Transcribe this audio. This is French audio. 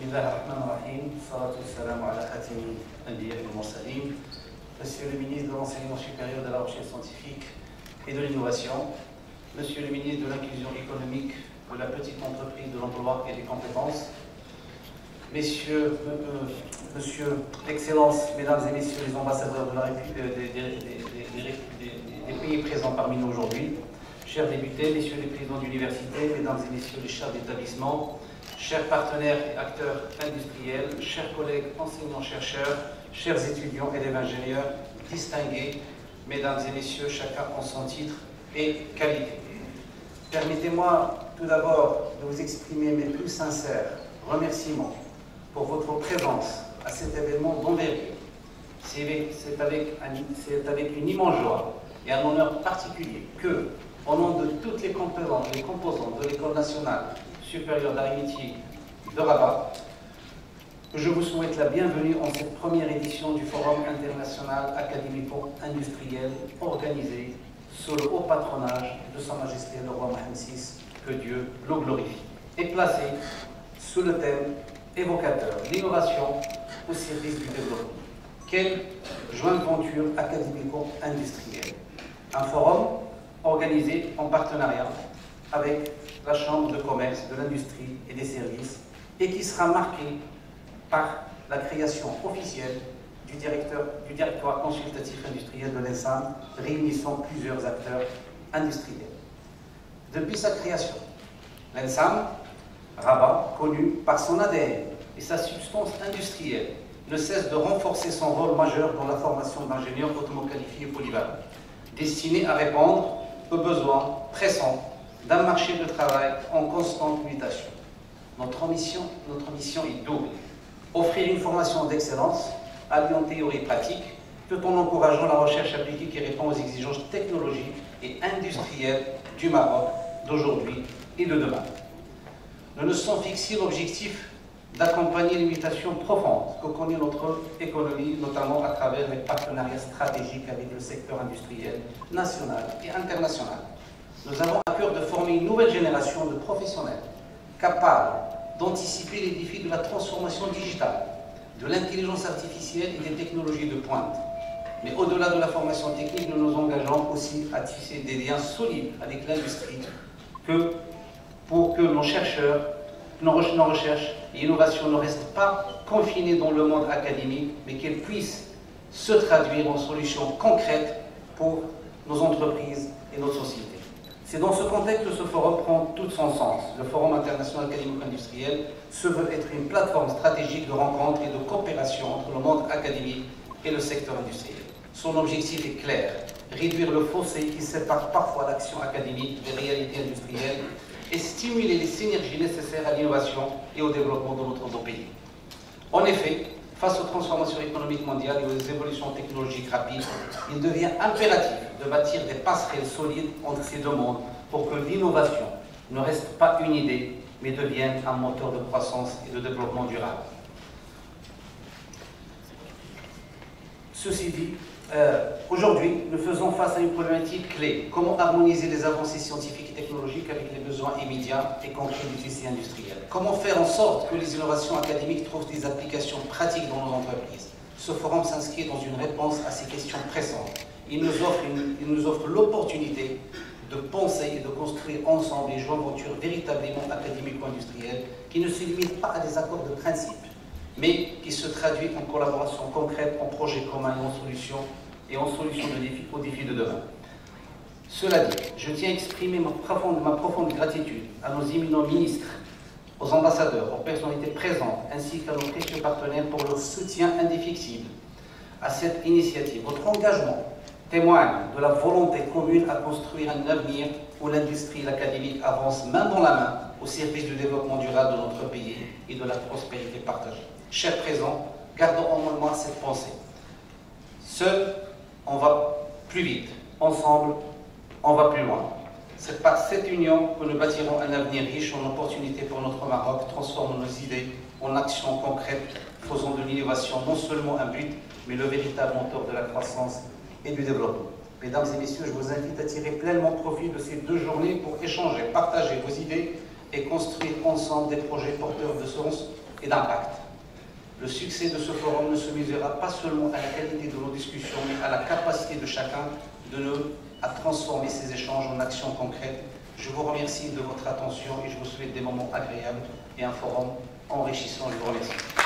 Bismillahirrahmanirrahim. Salatu wassalamu ala khatimi al-anbiya wal-mursalin. Monsieur le ministre de l'Enseignement supérieur, de la Recherche scientifique et de l'Innovation, Monsieur le ministre de l'Inclusion économique, de la petite entreprise, de l'emploi et des compétences, Monsieur, Excellences, Mesdames et Messieurs les ambassadeurs de la des pays présents parmi nous aujourd'hui, chers députés, Messieurs les présidents d'université, Mesdames et Messieurs les chefs d'établissement, chers partenaires et acteurs industriels, chers collègues enseignants-chercheurs, chers étudiants, élèves ingénieurs, distingués, Mesdames et Messieurs, chacun en son titre et qualité. Permettez-moi tout d'abord de vous exprimer mes plus sincères remerciements pour votre présence à cet événement d'envergure. C'est avec une immense joie et un honneur particulier que, au nom de toutes les composantes de l'École nationale supérieure d'arithmétique de Rabat, je vous souhaite la bienvenue en cette première édition du Forum international académico-industriel organisé sous le haut patronage de Sa Majesté le roi Mohammed VI, que Dieu le glorifie, et placé sous le thème évocateur l'innovation au service du développement. Quelle jointe venture académico-industrielle. Un forum organisé en partenariat avec la Chambre de commerce, de l'industrie et des services et qui sera marqué par la création officielle du directoire consultatif industriel de l'ENSAM, réunissant plusieurs acteurs industriels. Depuis sa création, l'ENSAM, Rabat, connu par son ADN et sa substance industrielle, ne cesse de renforcer son rôle majeur dans la formation d'ingénieurs hautement qualifiés et polyvalents, destinés à répondre aux besoins pressants d'un marché de travail en constante mutation. Notre mission est double. Offrir une formation d'excellence, alliant théorie et pratique, tout en encourageant la recherche appliquée qui répond aux exigences technologiques et industrielles du Maroc d'aujourd'hui et de demain. Nous nous sommes fixés l'objectif d'accompagner les mutations profondes que connaît notre économie, notamment à travers les partenariats stratégiques avec le secteur industriel national et international. Nous avons à cœur de former une nouvelle génération de professionnels capables d'anticiper les défis de la transformation digitale, de l'intelligence artificielle et des technologies de pointe. Mais au-delà de la formation technique, nous nous engageons aussi à tisser des liens solides avec l'industrie pour que nos recherches et innovations ne restent pas confinées dans le monde académique, mais qu'elles puissent se traduire en solutions concrètes pour nos entreprises et notre société. C'est dans ce contexte que ce forum prend tout son sens. Le Forum international académico-industriel se veut être une plateforme stratégique de rencontre et de coopération entre le monde académique et le secteur industriel. Son objectif est clair, réduire le fossé qui sépare parfois l'action académique des réalités industrielles et stimuler les synergies nécessaires à l'innovation et au développement de notre beau pays. En effet, face aux transformations économiques mondiales et aux évolutions technologiques rapides, il devient impératif de bâtir des passerelles solides entre ces deux mondes pour que l'innovation ne reste pas une idée, mais devienne un moteur de croissance et de développement durable. Ceci dit, aujourd'hui, nous faisons face à une problématique clé. Comment harmoniser les avancées scientifiques et technologiques avec les besoins immédiats et concrets du tissu industriel? Comment faire en sorte que les innovations académiques trouvent des applications pratiques dans nos entreprises? Ce forum s'inscrit dans une réponse à ces questions pressantes. Il nous offre l'opportunité de penser et de construire ensemble des joint ventures véritablement académico-industrielles qui ne se limitent pas à des accords de principe, mais qui se traduit en collaboration concrète, en projets communs et en solutions aux défis de demain. Cela dit, je tiens à exprimer ma profonde gratitude à nos éminents ministres, aux ambassadeurs, aux personnalités présentes, ainsi qu'à nos précieux partenaires pour leur soutien indéfectible à cette initiative. Votre engagement témoigne de la volonté commune à construire un avenir où l'industrie et l'académique avancent main dans la main au service du développement durable de notre pays et de la prospérité partagée. Chers présents, gardons en mémoire cette pensée. Seul, on va plus vite. Ensemble, on va plus loin. C'est par cette union que nous bâtirons un avenir riche en opportunités pour notre Maroc, transformant nos idées en actions concrètes, faisant de l'innovation non seulement un but, mais le véritable moteur de la croissance et du développement. Mesdames et messieurs, je vous invite à tirer pleinement profit de ces 2 journées pour échanger, partager vos idées et construire ensemble des projets porteurs de sens et d'impact. Le succès de ce forum ne se mesurera pas seulement à la qualité de nos discussions, mais à la capacité de chacun de nous à transformer ces échanges en actions concrètes. Je vous remercie de votre attention et je vous souhaite des moments agréables et un forum enrichissant. Je vous remercie.